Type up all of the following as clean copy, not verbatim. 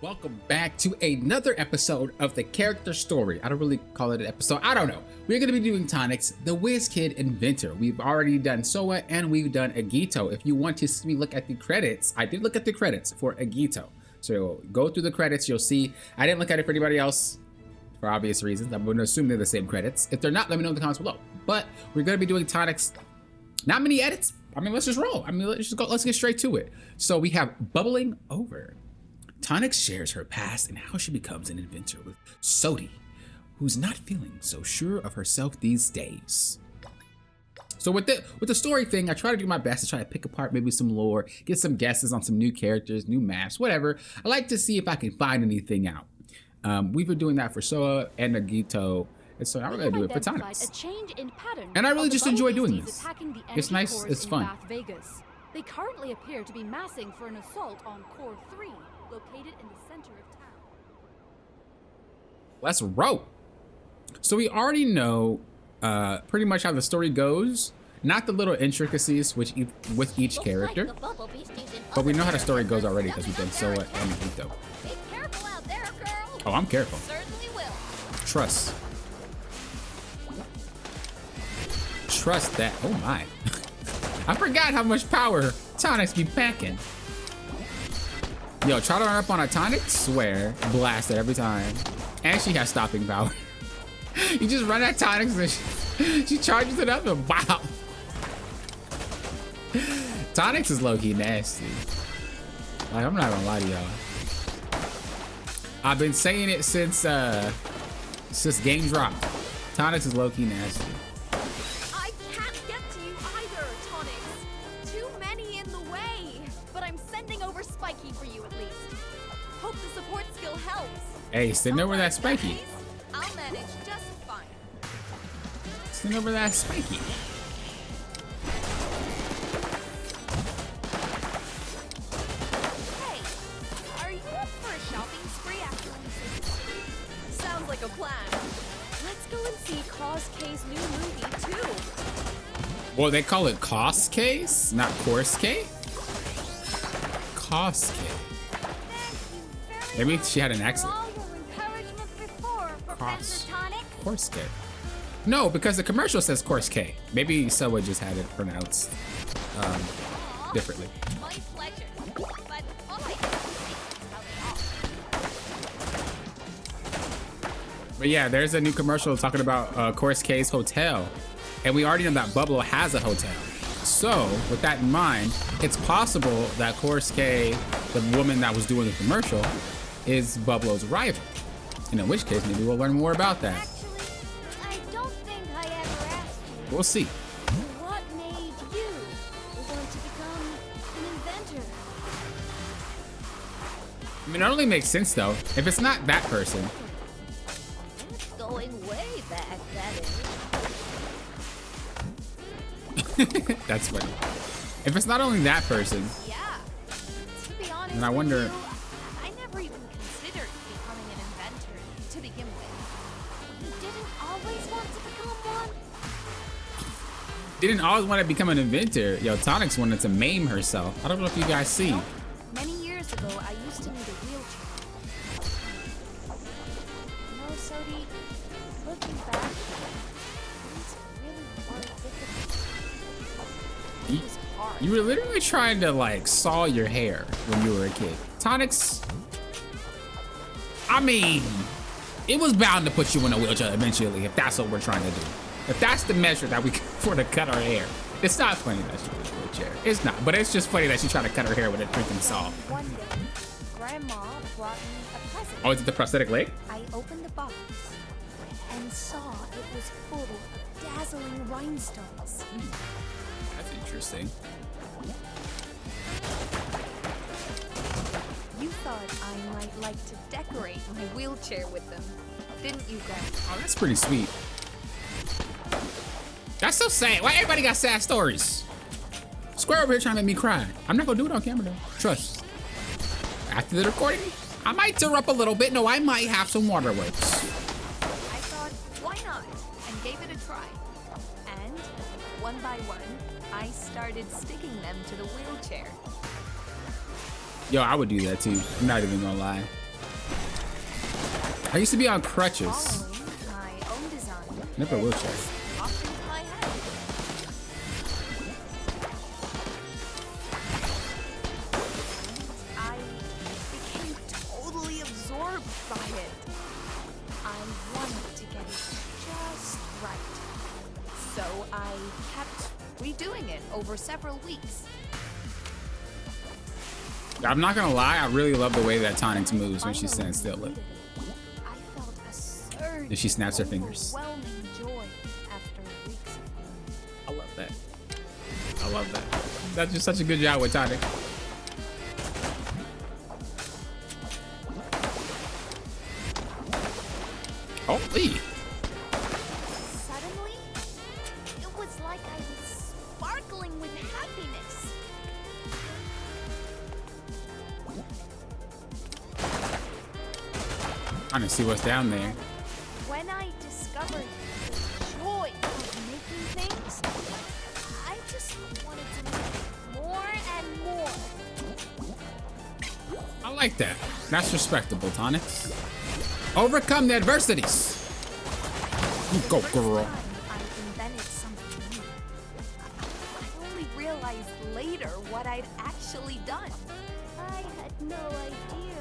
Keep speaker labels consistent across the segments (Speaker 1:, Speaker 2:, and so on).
Speaker 1: Welcome back to another episode of the character story. I don't really call it an episode. I don't know. We're going to be doing Tonix, the Whiz Kid Inventor. We've already done Soa and we've done Agito. If you want to see me look at the credits, I did look at the credits for Agito. So go through the credits, you'll see. I didn't look at it for anybody else for obvious reasons. I'm going to assume they're the same credits. If they're not, let me know in the comments below. But we're going to be doing Tonix. Not many edits. I mean, let's just roll. I mean, let's just go. Let's get straight to it. So we have Bubbling Over. Tonix shares her past and how she becomes an inventor with Sodi, who's not feeling so sure of herself these days. So with the story thing, I try to do my best to try to pick apart maybe some lore, get some guesses on some new characters, new maps, whatever. I like to see if I can find anything out. We've been doing that for Soa and Agito, and so now we're gonna do it for Tonix. And I really just enjoy doing this. It's nice, it's fun.
Speaker 2: They currently appear to be massing for an assault on Core 3. Located in the center of town.
Speaker 1: Let's roll. So we already know pretty much how the story goes, not the little intricacies with each character, but we know how the story goes already because we've done Soa and Agito.
Speaker 2: Be careful out there, girl.
Speaker 1: Oh, I'm careful.
Speaker 2: Certainly will.
Speaker 1: Trust that. Oh my. I forgot how much power Tonix be packing. Yo, try to run up on a Tonix, swear, blast it every time. And she has stopping power. You just run at Tonix and she charges it up and wow. Tonix is low-key nasty. Like, I'm not gonna lie to y'all. I've been saying it since game dropped. Tonix is low-key nasty.
Speaker 2: I can't get to you either, Tonix. Too many in the way. But I'm sending over Spiky for you at least. Hope the support skill helps.
Speaker 1: Hey, send over that Spiky.
Speaker 2: I'll manage just fine.
Speaker 1: Send over that Spiky.
Speaker 2: Hey, are you up for a shopping spree after we Sounds like a plan. Let's go and see Cause K's new movie too.
Speaker 1: Well, they call it Cost Case, not Course K. Cost K. Maybe she had an accent. Course K. No, because the commercial says Course K. Maybe someone just had it pronounced differently.
Speaker 2: My pleasure. But
Speaker 1: But yeah, there's a new commercial talking about Course K's hotel. And we already know that Bubble has a hotel. So, with that in mind, it's possible that Course K, the woman that was doing the commercial, is Bubblo's rival. And in which case, maybe we'll learn more about that.
Speaker 2: actually, I don't think I ever asked you.
Speaker 1: We'll see.
Speaker 2: What made you want to become an inventor?
Speaker 1: I mean, it only makes sense though. If it's not that person.
Speaker 2: It's going way back, that is.
Speaker 1: That's funny. If it's not only that person,
Speaker 2: Yeah. To be honest
Speaker 1: and I wonder.
Speaker 2: with you, I never even considered becoming an inventor to begin with. You didn't always want to become one?
Speaker 1: Didn't always want to become an inventor. Yo, Tonix wanted to maim herself. I don't know if you guys see.
Speaker 2: Many years ago, I used to need a wheelchair. No, Sodi, looking back, things really were difficult. It was hard.
Speaker 1: You were literally trying to like saw your hair when you were a kid. Tonix, I mean, it was bound to put you in a wheelchair eventually if that's what we're trying to do. If that's the measure that we for to cut our hair. It's not funny that she was in a wheelchair. It's not, but it's just funny that she tried to cut her hair with a freaking saw.
Speaker 2: One day, Grandma brought me a present.
Speaker 1: Oh, is it the prosthetic leg?
Speaker 2: I opened the box and saw it was full of dazzling rhinestones.
Speaker 1: That's interesting.
Speaker 2: You thought I might like to decorate my wheelchair with them, didn't you, Grandma?
Speaker 1: Oh, that's pretty sweet. That's so sad. Why everybody got sad stories? Square over here trying to make me cry. I'm not gonna do it on camera though. Trust. After the recording, I might tear up a little bit. No, I might have some waterworks.
Speaker 2: I thought, why not? And gave it a try. And one by one, I started sticking them to the wheelchair.
Speaker 1: Yo, I would do that too. I'm not even gonna lie. I used to be on crutches.
Speaker 2: Following my own design.
Speaker 1: Never a wheelchair.
Speaker 2: Popped into my head. I became totally absorbed by it. I wanted to get it just right. So I kept redoing it over several weeks.
Speaker 1: I'm not gonna lie, I really love the way that Tonix moves when she stands still. Look.
Speaker 2: I felt a surge
Speaker 1: And she snaps her fingers.
Speaker 2: overwhelming joy after weeks of
Speaker 1: I love that. I love that. That's just such a good job with Tonix. Holy.
Speaker 2: Suddenly, it was like I was sparkling with happiness.
Speaker 1: Trying to see what's down there.
Speaker 2: When I discovered the joy of making things, I just wanted to make more and more.
Speaker 1: I like that. That's respectable, Tonix. Overcome the adversities. You go, girl.
Speaker 2: Time I invented something new. I only realized later what I'd actually done. I had no idea.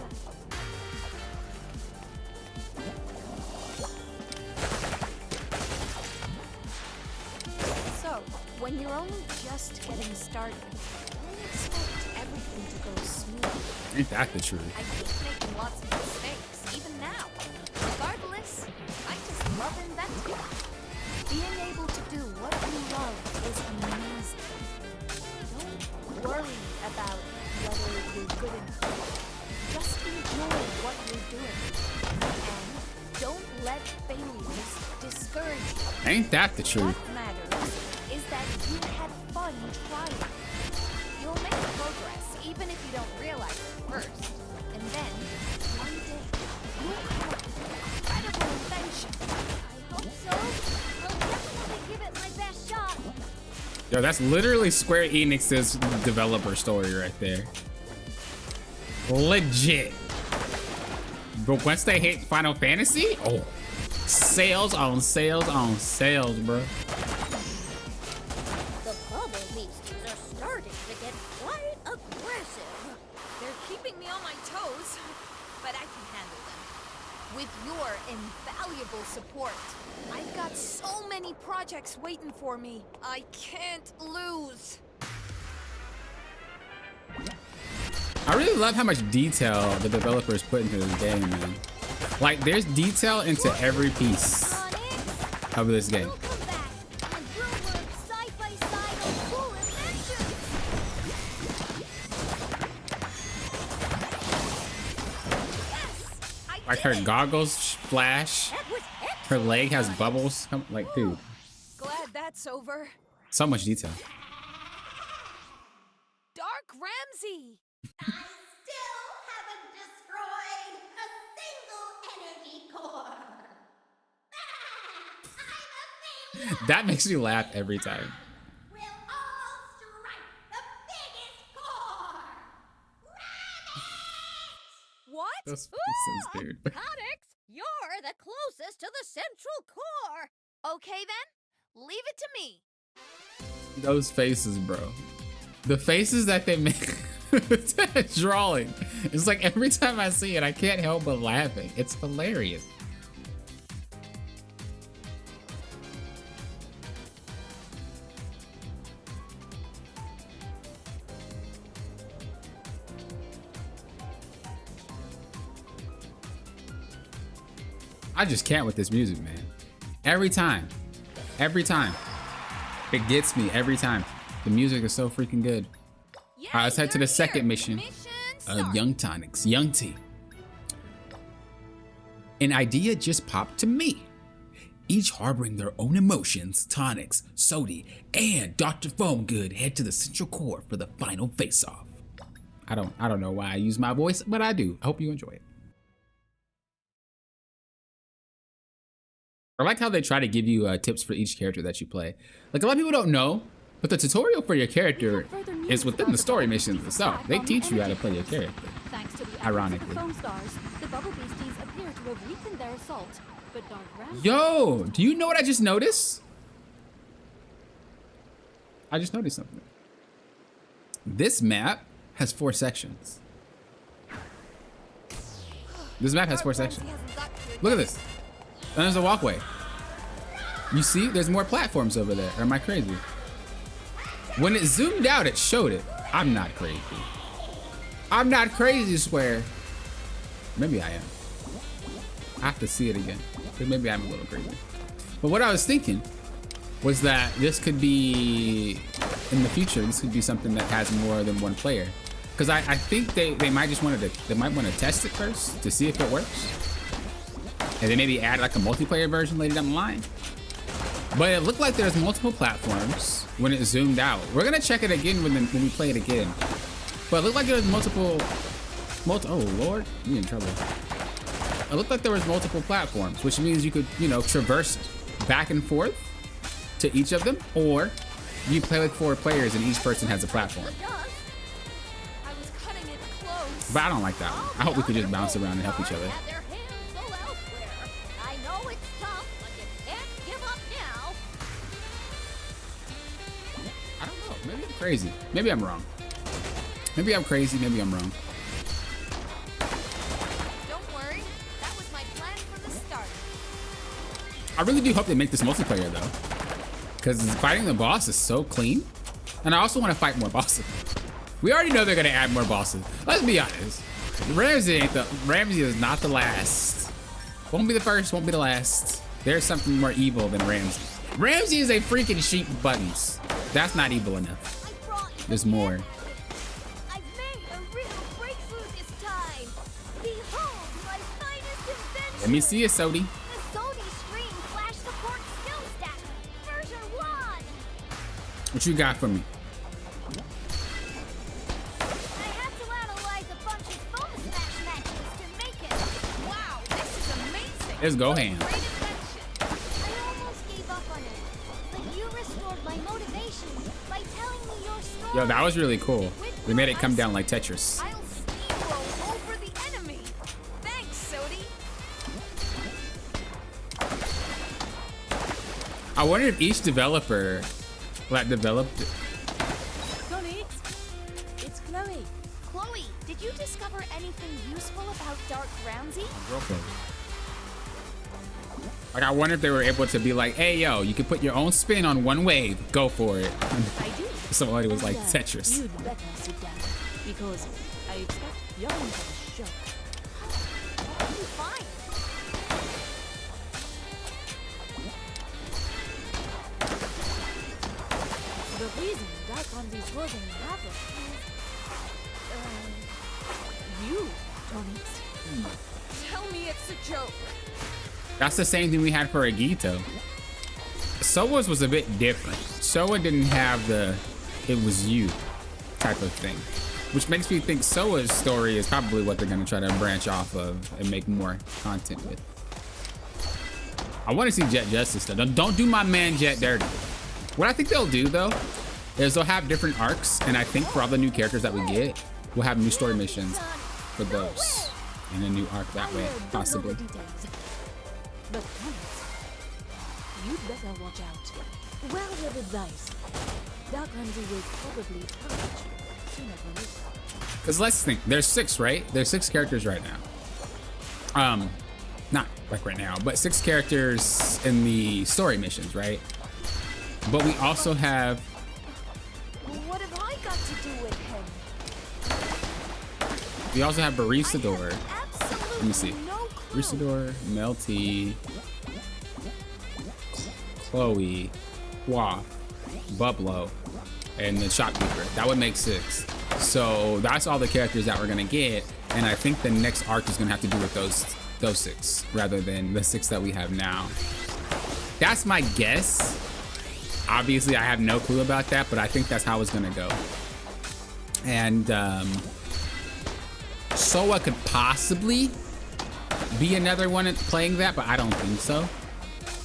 Speaker 2: So, when you're only just getting started, don't expect everything to go smooth.
Speaker 1: Ain't that the truth?
Speaker 2: I keep making lots of mistakes, even now. Regardless, I just love inventing. Being able to do what you love is amazing. Don't worry about whether you're good enough. Just enjoy what you're doing. And don't let failures discourage you.
Speaker 1: Ain't that the truth?
Speaker 2: What matters is that you had fun trying. You'll make progress even if you don't realize it first. And then, one day, you'll come up with an incredible invention. I hope so. I'll definitely give it my best shot.
Speaker 1: Yo, that's literally Square Enix's developer story right there. Legit. But once they hit Final Fantasy, oh, sales on sales on sales, bro.
Speaker 2: The bubble beasties are starting to get quite aggressive. They're keeping me on my toes, but I can handle them. With your invaluable support, I've got so many projects waiting for me. I can't lose.
Speaker 1: I really love how much detail the developers put into this game, man. Like, there's detail into every piece
Speaker 2: Tonix,
Speaker 1: of this game.
Speaker 2: we'll come back and we'll work side by side on cool inventions. Yes, I
Speaker 1: Like,
Speaker 2: did
Speaker 1: her
Speaker 2: it.
Speaker 1: goggles flash,
Speaker 2: That was
Speaker 1: her leg has
Speaker 2: excellent.
Speaker 1: bubbles. Like, dude,
Speaker 2: Glad that's over.
Speaker 1: so much detail.
Speaker 2: Dark Ramsey.
Speaker 3: I still haven't destroyed a single energy core. I'm a failure.
Speaker 1: That makes me laugh every time.
Speaker 3: We'll all strike the biggest core.
Speaker 2: What?
Speaker 1: Those faces, dude.
Speaker 2: Tonix, you're the closest to the central core. Okay then, leave it to me.
Speaker 1: Those faces, bro. The faces that they make. Drawing. It's like every time I see it, I can't help but laughing. It's hilarious. I just can't with this music, man. Every time. Every time. It gets me every time. The music is so freaking good.
Speaker 2: Yeah,
Speaker 1: Alright, let's head to
Speaker 2: you're
Speaker 1: the second
Speaker 2: here.
Speaker 1: mission.
Speaker 2: start.
Speaker 1: Young Tonix, Young T. An idea just popped to me. Each harboring their own emotions, Tonix, Sodi, and Dr. Foamgood head to the central core for the final face-off. I don't know why I use my voice, but I do. I hope you enjoy it. I like how they try to give you tips for each character that you play. Like, a lot of people don't know, but the tutorial for your character is within the story missions itself. They teach you how to play your character.
Speaker 4: Thanks to the
Speaker 1: Ironically.
Speaker 4: efforts of the Foamstars, the bubble beasties appear
Speaker 2: to have weakened their assault, but Dark Ramsey...
Speaker 1: Yo, do you know what I just noticed? I just noticed something. This map has 4 sections. This map has 4 sections. Look at this. And there's a walkway. You see, there's more platforms over there. Or am I crazy? When it zoomed out, it showed it. I'm not crazy. I'm not crazy, swear. Maybe I am. I have to see it again. Because maybe I'm a little crazy. But what I was thinking was that this could be, in the future, this could be something that has more than one player. Because I think they might just want to test it first to see if it works. And then maybe add like a multiplayer version later down the line. But it looked like there's multiple platforms when it zoomed out. We're gonna check it again when we play it again. But it looked like there was multiple, oh Lord, you're in trouble. It looked like there was multiple platforms, which means you could, you know, traverse back and forth to each of them, or you play with 4 players and each person has a platform. But I don't like that one. I hope we could just bounce around and help each other.
Speaker 3: I know it's tough, but you can't give up now.
Speaker 1: I don't know. Maybe I'm crazy. Maybe I'm wrong. Maybe I'm crazy. Maybe I'm wrong.
Speaker 2: Don't worry, that was my plan from the start.
Speaker 1: I really do hope they make this multiplayer though, because fighting the boss is so clean, and I also want to fight more bosses. We already know they're gonna add more bosses. Let's be honest. Ramsey is not the last. Won't be the first, won't be the last. There's something more evil than Ramsey. Ramsey is a freaking sheep with buttons. That's not evil enough. There's more.
Speaker 3: I've made a real breakthrough this time. Behold my finest invention.
Speaker 1: Let me see it, Sodi.
Speaker 3: The Sodi Stream Flash Support Skill Stack, version 1.
Speaker 1: What you got for me? Let's go ham.
Speaker 3: I almost gave up on it, but you restored my motivation by telling me your story.
Speaker 1: Yo, that was really cool. They made it come down like Tetris.
Speaker 2: I'll steamroll over the enemy. Thanks, Sodi.
Speaker 1: I wonder if each developer that developed it.
Speaker 2: Tonix, it's Chloe. Chloe, did you discover anything useful about Dark Ramsey?
Speaker 1: Like, I wonder if they were able to be like, hey, yo, you can put your own spin on one wave. Go for it.
Speaker 2: I do.
Speaker 1: Somebody was like Tetris.
Speaker 2: You'd better sit down, because I expect you're in for a shock. I'll be fine. The reason Dark Ramsey's causing havoc is, you, Tonix. Tell me it's a joke.
Speaker 1: That's the same thing we had for Agito. Soa's was a bit different. Soa didn't have the it was you type of thing, which makes me think Soa's story is probably what they're gonna try to branch off of and make more content with. I want to see Jet Justice though. Don't do my man Jet dirty. What I think they'll do though is they'll have different arcs, and I think for all the new characters that we get, we'll have new story missions for those and a new arc that way, possibly.
Speaker 2: But Tonix, you'd better watch out. Well with advice. Dark Ramsey will probably target you sooner or later.
Speaker 1: Because let's think, there's 6, right? There's 6 characters right now. Not like right now, but 6 characters in the story missions, right? But we also have...
Speaker 2: What have I got to do with him?
Speaker 1: We also have Baristador.
Speaker 2: Absolutely
Speaker 1: Let me see.
Speaker 2: no clue.
Speaker 1: Baristador, Melty, Chloe, Quaff, Bublo, and the Shopkeeper. That would make 6. So that's all the characters that we're gonna get, and I think the next arc is gonna have to do with those 6 rather than the 6 that we have now. That's my guess. Obviously, I have no clue about that, but I think that's how it's gonna go. And Soa could possibly be another one playing that, but I don't think so.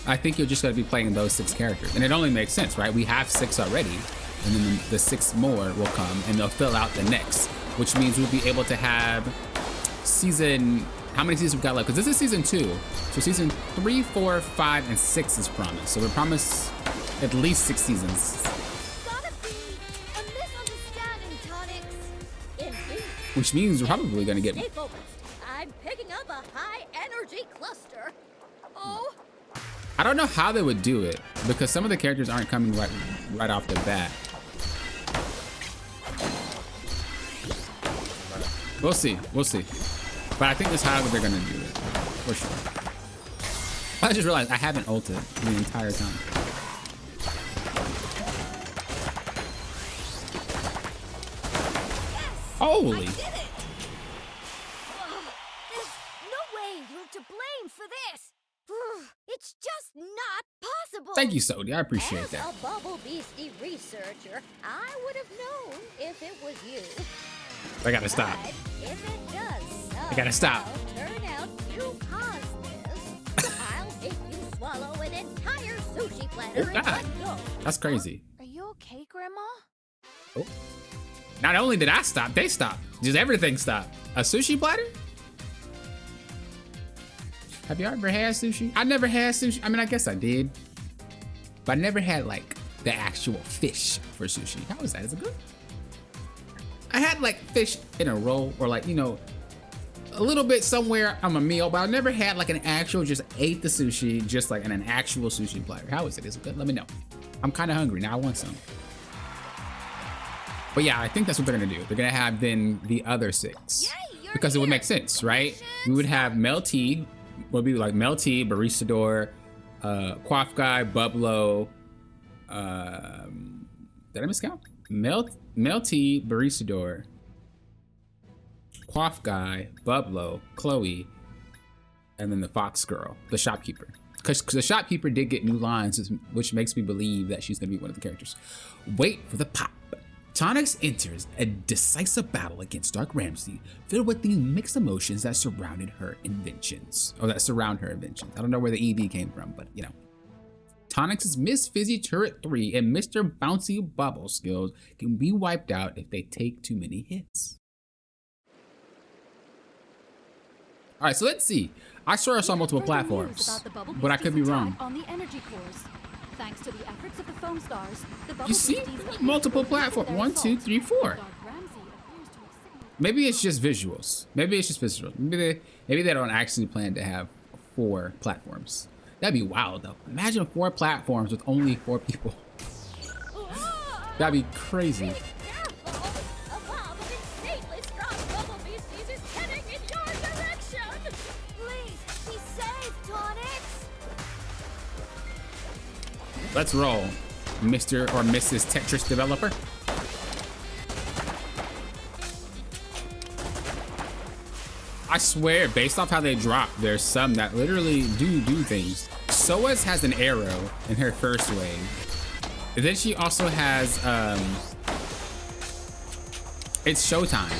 Speaker 1: I think you're just gonna be playing those 6 characters, and it only makes sense, right? We have 6 already, and then the 6 more will come, and they'll fill out the next, which means we'll be able to have season how many seasons we got left, because this is season 2. So season 3, 4, 5, and 6 is promised. So we're promised at least 6 seasons.
Speaker 3: Gotta be a misunderstanding, Tonix.
Speaker 2: Indeed.
Speaker 1: Which means we're probably gonna get.
Speaker 2: Stay focused. I'm picking up a high energy cluster. Oh,
Speaker 1: I don't know how they would do it, because some of the characters aren't coming right off the bat. We'll see, we'll see. But I think that's how they're gonna do it, for sure. I just realized I haven't ulted the entire time. Holy!
Speaker 3: I did it! There's no way you're to blame for this. It's just not possible.
Speaker 1: Thank you, Sodi. I appreciate
Speaker 2: as
Speaker 1: that.
Speaker 2: a bubble beastie researcher, I would have known if it was you.
Speaker 1: I gotta stop.
Speaker 2: But if it does
Speaker 1: I gotta stop.
Speaker 2: turn out you caused this, I'll make you swallow an entire sushi platter in
Speaker 1: God.
Speaker 2: one go.
Speaker 1: That's crazy.
Speaker 3: Are you okay, Grandma?
Speaker 1: Oh. Not only did I stop, they stopped. Just everything stopped. A sushi platter? Have you ever had sushi? I never had sushi. I mean, I guess I did. But I never had like the actual fish for sushi. How was that? Is it good? I had like fish in a roll, or like, you know, a little bit somewhere on a meal, but I never had like an actual, just ate the sushi, just like in an actual sushi platter. How is it? Is it good? Let me know. I'm kind of hungry now. I want some. But yeah, I think that's what they're gonna do. They're gonna have then the other 6.
Speaker 3: Yay, you're
Speaker 1: Because it would
Speaker 3: here.
Speaker 1: make sense, right? We would have Mel T, would be like Mel T, Baristador, Quaff Guy, Bublo, did I miscount? Mel T, Baristador, Quaff Guy, Bublo, Chloe, and then the Fox Girl, the shopkeeper. Because the shopkeeper did get new lines, which makes me believe that she's gonna be one of the characters. Wait for the pop. Tonix enters a decisive battle against Dark Ramsey, filled with the mixed emotions that surrounded her inventions. Or that surround her inventions. I don't know where the EV came from, but you know. Tonix's Miss Fizzy Turret 3 and Mr. Bouncy Bubble skills can be wiped out if they take too many hits. Alright, so let's see. I swear I saw multiple platforms, but I could be wrong.
Speaker 4: On the energy cores. Thanks to the efforts of the Foamstars, the bubble
Speaker 1: You see?
Speaker 4: beasties
Speaker 1: Multiple platforms. 1, 2, 3, 4.
Speaker 4: Dark Ramsey appears to have signaled
Speaker 1: Maybe it's just visuals. Maybe it's just visuals. Maybe they don't actually plan to have 4 platforms. That'd be wild though. Imagine 4 platforms with only 4 people. That'd be crazy.
Speaker 2: Careful! A mob of insanely strong bubble beasties is heading in your direction!
Speaker 3: Please, be safe, Tonix.
Speaker 1: Let's roll, Mr. or Mrs. Tetris developer. I swear, based off how they drop, there's some that literally do things. Soa's has an arrow in her first wave. And then she also has, it's Showtime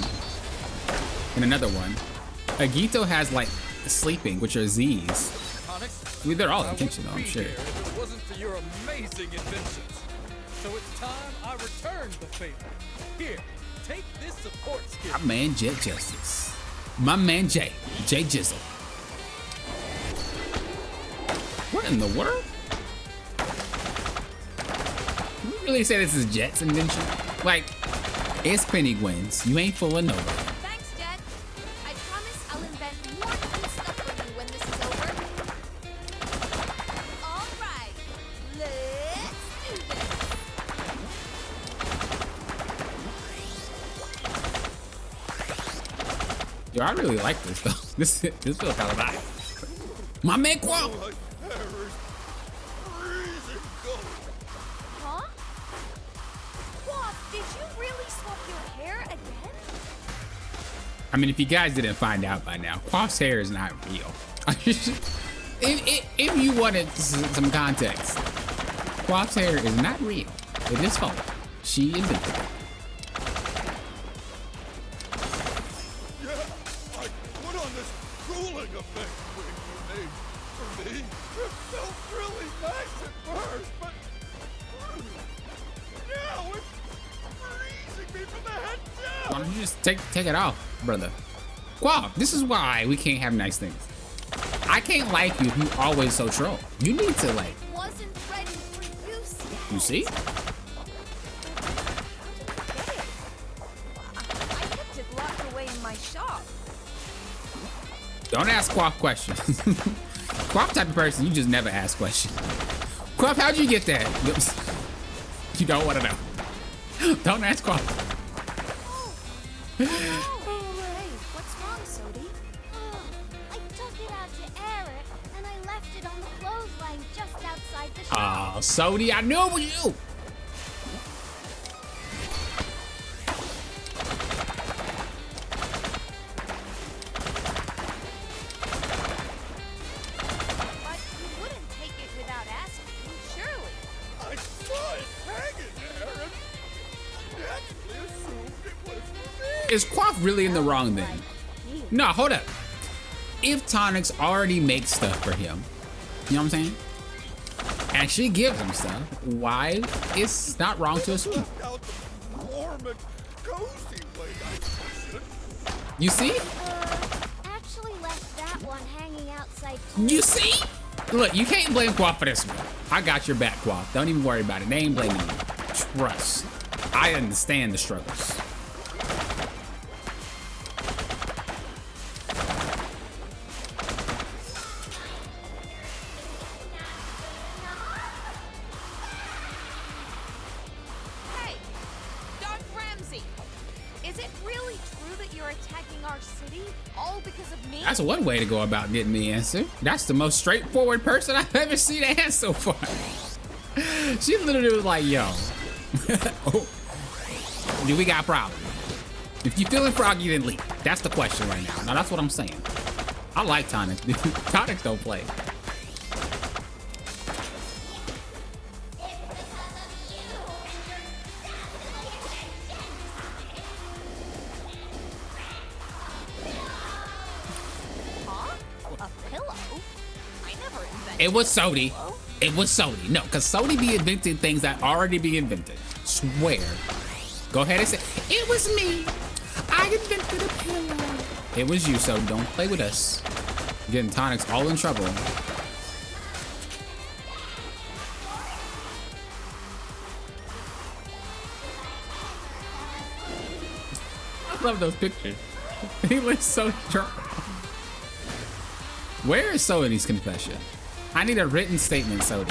Speaker 1: in another one. Agito has like sleeping, which are Z's. I mean, they're all intentional, I'm sure.
Speaker 5: If it wasn't for your amazing inventions. So it's time I returned the favor. Here, take this support skill.
Speaker 1: My man Jet Justice. My man Jay Jizzle. What in the world? Can you really say this is Jet's invention? Like, it's Penny Gwyn's. You ain't fooling nobody.
Speaker 3: Thanks, Jet. I promise I'll invent more cool stuff for you when this is over. All right, let's do this.
Speaker 1: Yo, I really like this though. This feels kind of nice. My man Qual.
Speaker 5: My hair is freezing cold.
Speaker 3: Huh? What? Did you really swap your hair again?
Speaker 1: I mean, if you guys didn't find out by now, Quaff's hair is not real. if you wanted some context, Quaff's hair is not real. It is false. She invented it.
Speaker 5: Yeah, I put on this cooling effect thing you made for me. It felt really nice at first, but now it's freezing me from the head
Speaker 1: Why
Speaker 5: down.
Speaker 1: don't you just take it off, brother? Quaff, this is why we can't have nice things. I can't like you if you always so troll. You need to like.
Speaker 2: Wasn't ready for use yet.
Speaker 1: You see?
Speaker 2: I kept it locked away in my shop.
Speaker 1: Don't ask Quaff questions. Quaff type of person, you just never ask questions. Quaff, how'd you get that? You don't want to know. Don't ask Quaff.
Speaker 2: Hey, what's wrong, Sodi?
Speaker 3: Oh, I took it out to air it, and I left it on the clothesline just outside the shop.
Speaker 1: Oh, Sodi, I knew it was you.
Speaker 2: But you wouldn't take it without asking, surely.
Speaker 5: I saw it hanging there and naturally assumed it was for me.
Speaker 1: Is Quaff really in the wrong then? No, hold up. If Tonix already makes stuff for him, you know what I'm saying? And she gives him stuff, why it's not wrong to assume?
Speaker 5: Out the warm and cozy way I should.
Speaker 1: You see?
Speaker 3: Actually left that one hanging outside.
Speaker 1: You see? Look, you can't blame Quaff for this one. I got your back, Quaff. Don't even worry about it. They ain't blaming you. Trust. I understand the struggles.
Speaker 2: Hey, Doc Ramsey, is it really true that you're attacking our city all because of me?
Speaker 1: That's one way to go about getting the answer. That's the most straightforward person I've ever seen answer so far. She literally was like, yo, oh, do we got a problem? If you feeling froggy, then leave. That's the question right now. Now, that's what I'm saying. I like Tonix. Tonix don't play.
Speaker 2: Huh? A pillow? I never invented
Speaker 1: It was
Speaker 2: a
Speaker 1: Sodi.
Speaker 2: pillow.
Speaker 1: It was Sodi. No, because Sodi be inventing things that already be invented. Swear. Go ahead and say, it was me. I invented a pillow. It was you, so don't play with us. Getting Tonix all in trouble. I love those pictures. He looks so drunk. Where is Sodi's confession? I need a written statement, Sodi.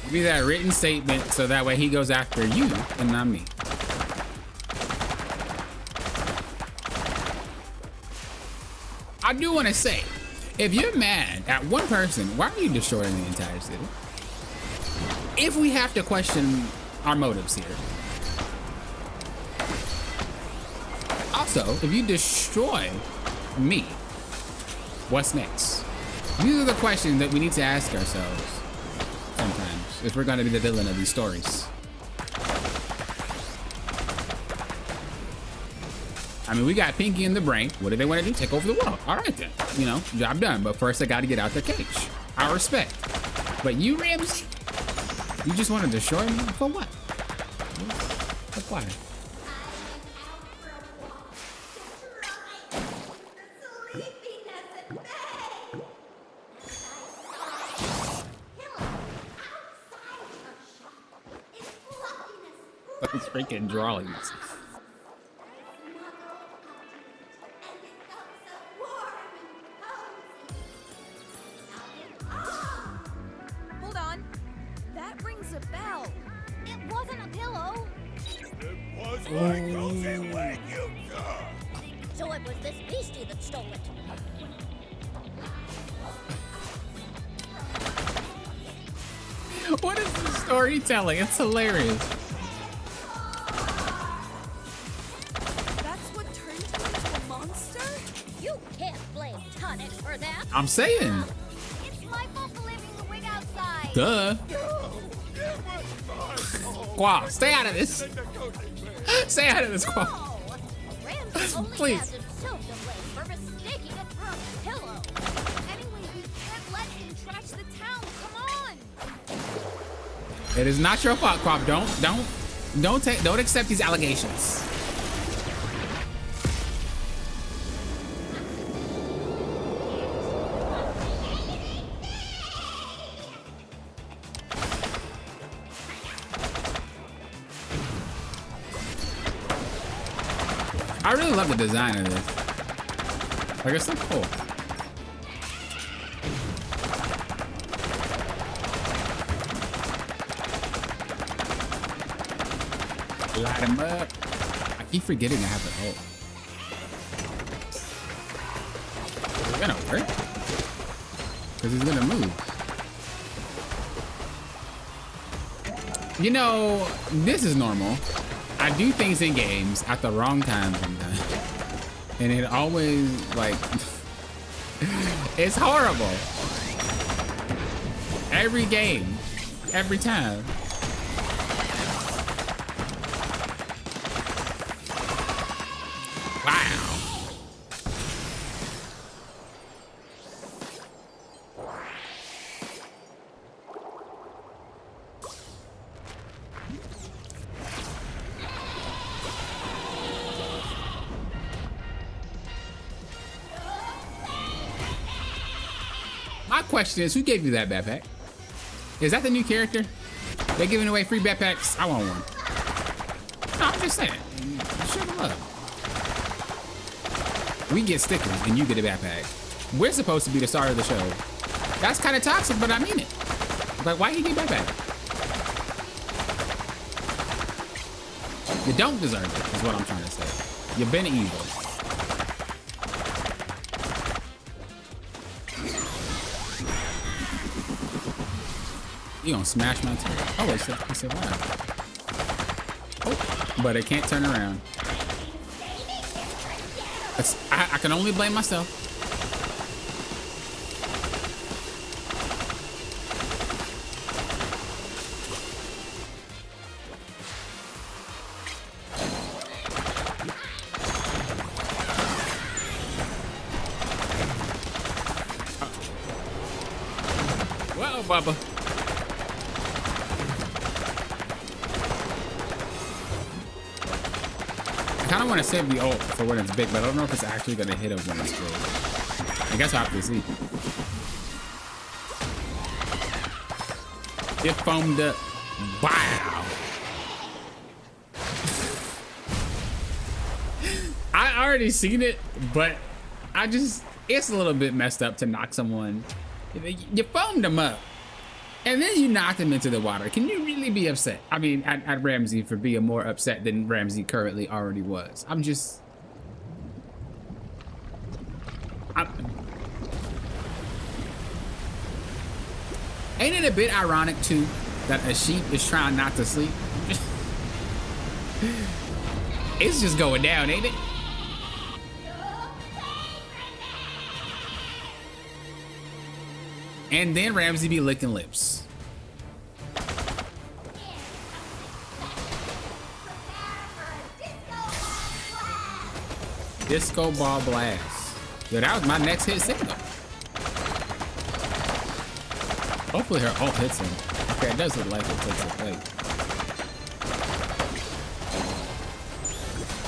Speaker 1: Give me that written statement so that way he goes after you and not me. I do want to say, if you're mad at one person, why are you destroying the entire city? If we have to question our motives here. Also, if you destroy me, what's next? These are the questions that we need to ask ourselves sometimes if we're going to be the villain of these stories. I mean, we got Pinky in the brain. What do they want to do? Take over the world. All right then. You know, job done. But first, I got to get out the cage. I respect. But you, Ramsey, you just want to destroy me? For what? For what? Those freaking drawings.
Speaker 2: Hold on. That rings a bell.
Speaker 3: It wasn't a pillow.
Speaker 5: It was my cozy leg, you jerk.
Speaker 3: So it was this beastie that stole it.
Speaker 1: What is this storytelling? It's hilarious.
Speaker 2: That's what turned you into a monster?
Speaker 3: You can't blame Tonix for that.
Speaker 1: I'm saying.
Speaker 3: It's my fault for leaving the wig outside.
Speaker 1: Duh.
Speaker 5: It was my fault.
Speaker 1: Quaff, stay out of this.
Speaker 5: The cozy leg.
Speaker 1: Stay out of this, Quaff.
Speaker 3: No! Ramsey only
Speaker 1: Please.
Speaker 3: has himself to blame for mistaking it for a pillow.
Speaker 2: Anyway, we can't let him trash the town. Come on.
Speaker 1: It is not your fault, Quap. Don't accept these allegations. I really love the design of this. Like, it's so cool. Light him up. I keep forgetting I have an ult. Is it gonna work? Because he's gonna move. You know, this is normal. I do things in games at the wrong time sometimes. And it always, like, it's horrible. Every game. Every time. Wow. My question is, who gave you that backpack? Is that the new character? They're giving away free backpacks. I want one. No, I'm just saying. Show them love. We get stickers and you get a backpack. We're supposed to be the star of the show. That's kind of toxic, but I mean it. Like, why you get backpack? You don't deserve it, is what I'm trying to say. You've been evil. You gonna smash my turret? Oh, it's a wow. Oh, but it can't turn around. I can only blame myself. Whoa, Bubba. I kind of want to save the ult for when it's big, but I don't know if it's actually going to hit him when it's big. I guess I'll have to see. It foamed up. Wow. I already seen it, but it's a little bit messed up to knock someone. You foamed them up. And then you knocked him into the water. Can you really be upset? I mean, at Ramsey for being more upset than Ramsey currently already was. Ain't it a bit ironic, too, that a sheep is trying not to sleep? It's just going down, ain't it? And then Ramsey be licking lips. Disco ball blast. Yo, that was my next hit signal. Hopefully her ult hits him. Okay, it does look like it takes effect.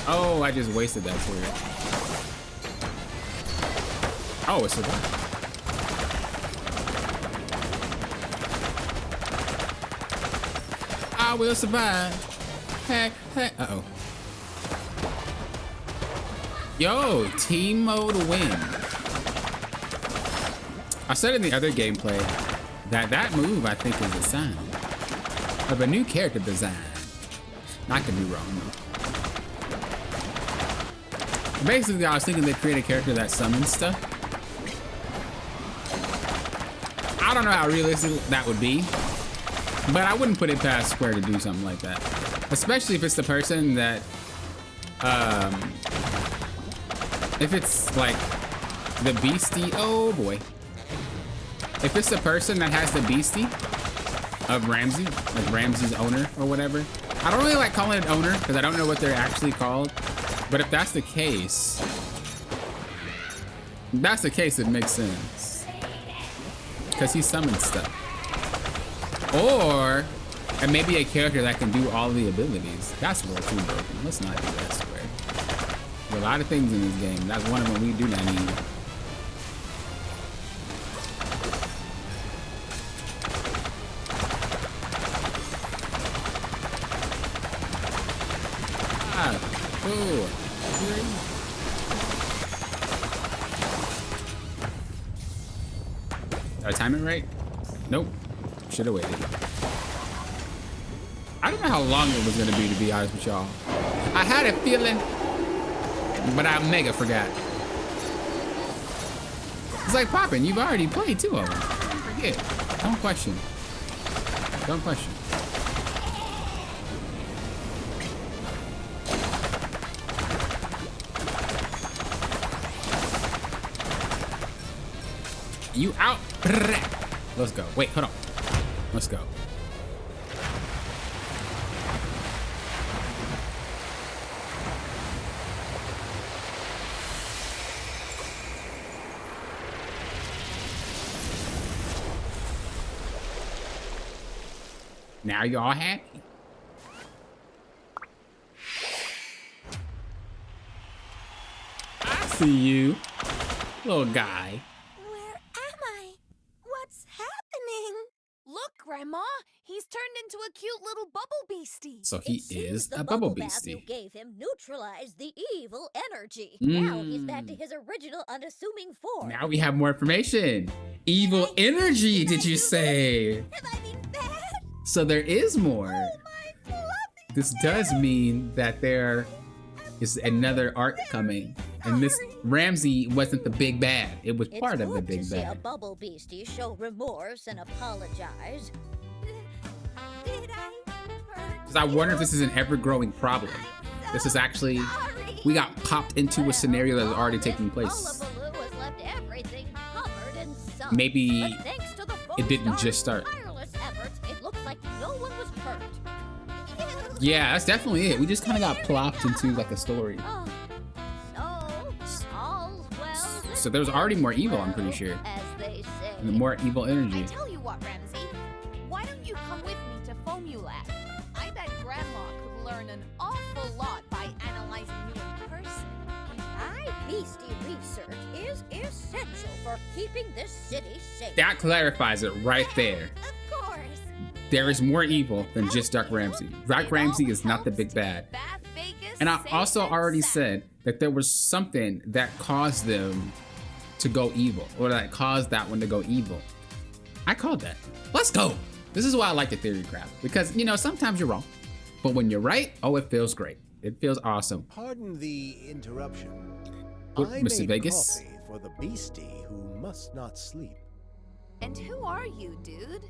Speaker 1: Oh, I just wasted that turret. Oh, it survived. I will survive. Hey, hey. Uh-oh. Yo, team mode win. I said in the other gameplay that move, I think, is a sign of a new character design. Not to be wrong, though. Basically, I was thinking they create a character that summons stuff. I don't know how realistic that would be, but I wouldn't put it past Square to do something like that. Especially if it's the person that, if it's like the beastie, oh boy. If it's the person that has the beastie of Ramsey, like Ramsey's owner or whatever. I don't really like calling it owner because I don't know what they're actually called. But if that's the case, it makes sense. Because he summons stuff. Or And maybe a character that can do all the abilities. That's real too broken. Let's not do that, I swear. There are a lot of things in this game. That's one of them we do not need. Ooh. Did I time it right? Nope. Should have waited. I don't know how long it was gonna be, to be honest with y'all. I had a feeling, but I mega forgot. It's like Poppin', you've already played 2 of them. Forget. Don't question. Don't question. You out. Let's go. Wait, hold on. Let's go. Now you all happy? I see you, little guy.
Speaker 2: Look, Grandma, he's turned into a cute little bubble beastie.
Speaker 1: So he is a bubble beastie.
Speaker 3: You gave him neutralized the evil energy. Now he's back to his original unassuming form.
Speaker 1: Now we have more information. Evil energy, did you say?
Speaker 3: Have I been bad?
Speaker 1: So there is more.
Speaker 3: Oh, my fluffy
Speaker 1: This does mean that there is another arc coming. And this Ramsey wasn't the big bad. It was part of the big
Speaker 3: See a
Speaker 1: bad.
Speaker 3: bubble beastie show remorse and apologize. Did I hurt
Speaker 1: Because I wonder if this is an ever-growing problem. This is actually, we got popped into a scenario that was already taking place.
Speaker 3: Hullabaloo has left everything covered in sun.
Speaker 1: Maybe
Speaker 3: But thanks to the
Speaker 1: it didn't
Speaker 3: Foamstars'
Speaker 1: just start.
Speaker 3: tireless efforts, it looks like no one was hurt.
Speaker 1: Yeah, that's definitely it. We just kind of got plopped into like a story.
Speaker 3: Oh, so all's well that
Speaker 1: So there's already more evil, I'm pretty sure.
Speaker 3: as they say.
Speaker 1: And more evil
Speaker 2: I
Speaker 1: energy.
Speaker 2: tell you what, Ramsey, why don't you come with me to Foamulab? I bet Grandma could learn an awful lot by analyzing you in person.
Speaker 3: My beastie research is essential for keeping this city safe.
Speaker 1: That clarifies it right there.
Speaker 3: Of course.
Speaker 1: There is more evil than just Dark Ramsey. Dark Ramsey is not the big bad.
Speaker 2: Bath, Vegas,
Speaker 1: And I
Speaker 2: safe
Speaker 1: also
Speaker 2: and
Speaker 1: already
Speaker 2: sound.
Speaker 1: said that there was something that caused them to go evil, or that caused that one to go evil. I called that. Let's go. This is why I like the theory crap, because you know sometimes you're wrong, but when you're right, oh, it feels great. It feels awesome.
Speaker 6: Pardon the interruption.
Speaker 1: What,
Speaker 6: I
Speaker 1: Mr.
Speaker 6: made
Speaker 1: Vegas?
Speaker 6: coffee for the beastie who must not sleep.
Speaker 2: And who are you, dude?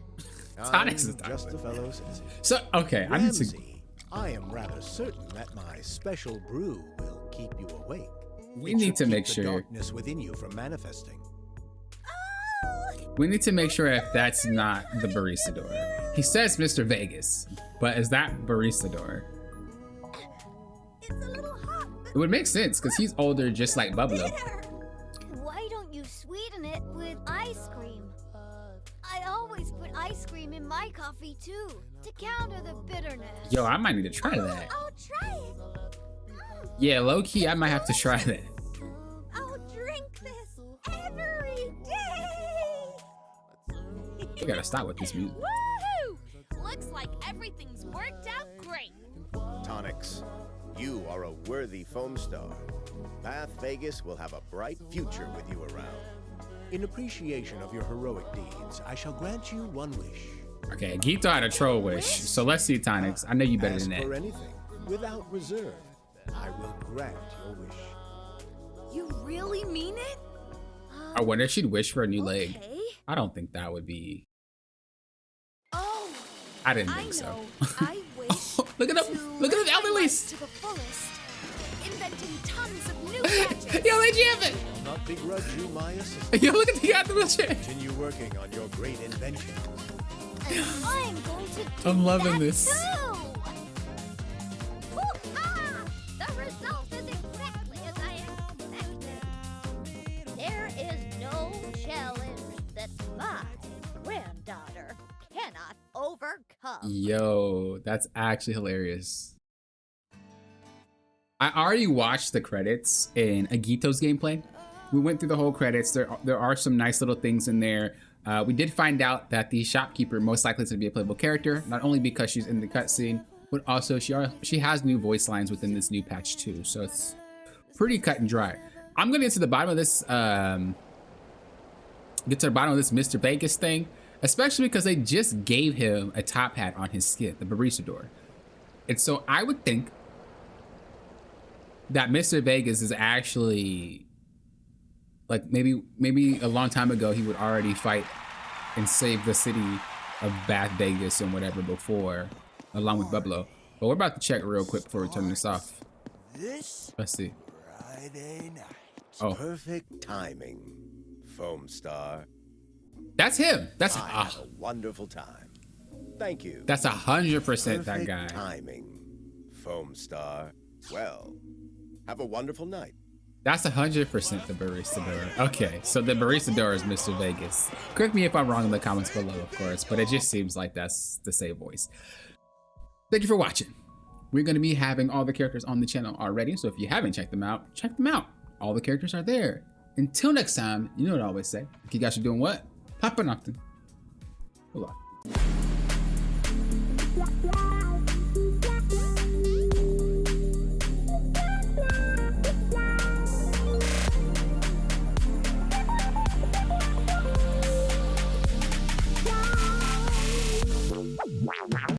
Speaker 1: Tonix is
Speaker 6: I'm just a fellow citizen.
Speaker 1: So okay, I need to.
Speaker 6: Ramsey, I am rather certain that my special brew will keep you awake.
Speaker 1: We
Speaker 6: It
Speaker 1: need
Speaker 6: should
Speaker 1: to
Speaker 6: keep
Speaker 1: make
Speaker 6: the
Speaker 1: sure.
Speaker 6: darkness within you from manifesting.
Speaker 1: We need to make sure if that's not the barista door. He says Mr. Vegas, but is that barista door?
Speaker 3: It's a little hot.
Speaker 1: It would make sense because he's older, just like Bubblo.
Speaker 3: Why don't you sweeten it with ice cream? I always put ice cream in my coffee too, to counter the bitterness.
Speaker 1: Yo, I might need to try that.
Speaker 3: I'll try it.
Speaker 1: Yeah, low key, I might have to try that.
Speaker 3: I'll drink this every day.
Speaker 1: We gotta stop with this music.
Speaker 2: Woohoo! Looks like everything's worked out great.
Speaker 7: Tonix, you are a worthy Foamstar. Bath Vegas will have a bright future with you around.
Speaker 6: In appreciation of your heroic deeds, I shall grant you one wish.
Speaker 1: Okay, Gito had a troll wish, so let's see, Tonix. I know you better
Speaker 6: Ask
Speaker 1: than
Speaker 6: for
Speaker 1: that.
Speaker 6: anything, without reserve. I will grant your wish.
Speaker 2: You really mean it?
Speaker 1: I wonder if she'd wish for a new leg.
Speaker 3: Okay.
Speaker 1: I don't think that would be.
Speaker 2: Oh,
Speaker 1: I didn't
Speaker 2: I
Speaker 1: think so.
Speaker 2: know. I wish
Speaker 1: Look at them!
Speaker 2: to
Speaker 1: Look at
Speaker 2: live
Speaker 1: the
Speaker 2: my
Speaker 1: elderlies!
Speaker 2: life to the fullest, inventing tons of new gadgets.
Speaker 1: Yo, they jam it!
Speaker 6: I'll not begrudge you my assistance.
Speaker 1: Yo, look at the guy in the wheelchair.
Speaker 6: Continue working on your great invention.
Speaker 3: And I'm going to do
Speaker 1: I'm loving
Speaker 3: that
Speaker 1: this.
Speaker 3: too. Hoo-ha! The result is exactly as I expected. There is no challenge that my granddaughter cannot overcome.
Speaker 1: Yo, that's actually hilarious. I already watched the credits in Agito's gameplay. We went through the whole credits. There are some nice little things in there. We did find out that the shopkeeper most likely is going to be a playable character, not only because she's in the cutscene, but also she has new voice lines within this new patch too. So it's pretty cut and dry. I'm going to get to the bottom of this. Mr. Vegas thing, especially because they just gave him a top hat on his skin, the Barissador. And so I would think that Mr. Vegas is actually like maybe a long time ago he would already fight and save the city of Bath Vegas and whatever before, along with Bublo. But we're about to check real quick before we turn this off. Let's see.
Speaker 7: Friday night.
Speaker 1: Oh,
Speaker 7: Perfect timing, Foamstar.
Speaker 1: that's him. That's
Speaker 7: I had a wonderful time. Thank you.
Speaker 1: that's 100% that
Speaker 7: Perfect
Speaker 1: guy.
Speaker 7: timing, Foamstar. Well, have a wonderful night.
Speaker 1: That's 100% the Barissador. Okay, so the Barissador is Mr. Vegas. Correct me if I'm wrong in the comments below, of course, but it just seems like that's the same voice. Thank you for watching. We're going to be having all the characters on the channel already, so if you haven't checked them out, check them out. All the characters are there. Until next time, you know what I always say. You guys are doing what? Papa nothing. Hold on.